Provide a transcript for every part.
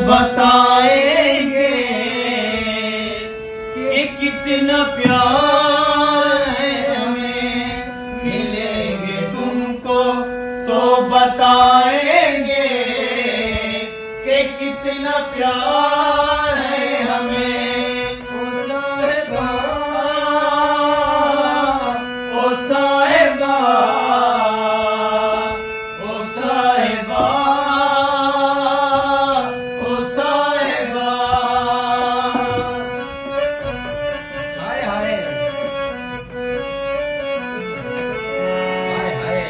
बताएंगे कि कितना प्यार है हमें, मिलेंगे तुमको तो बताएंगे कि कितना प्यार है हमें। ओ साहिबा, ओ साहिबा, ओ साहिबा। हाय हाय हाय हाय।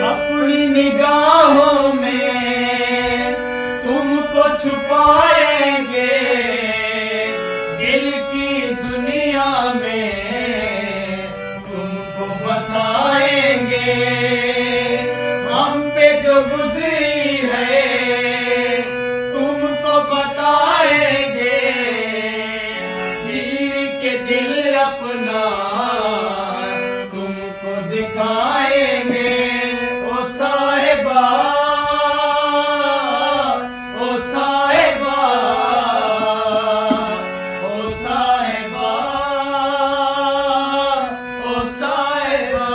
अपनी निगाहों में तुमको छुपाएंगे, दिल की दुनिया में तुमको बसाएंगे। हम पे जो गुजरी है तुमको बताएंगे, चीर के दिल अपना तुमको दिखाएंगे। ओ साहिबा, ओ साहिबा, ओ साहिबा, ओ साहिबा।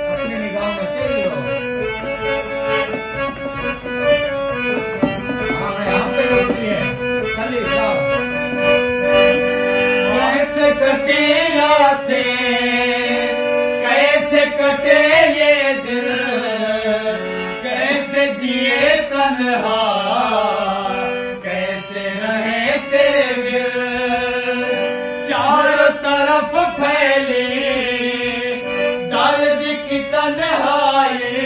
अपनी निगाह में चल लो। हाँ, यहाँ पे होती है, चलिए जाओ। कैसे कटे रातें, कैसे कटे ये दिन, कैसे जिए तन्हा, कैसे रहे तेरे बिन। चारों तरफ फैली दर्द की तन्हाई,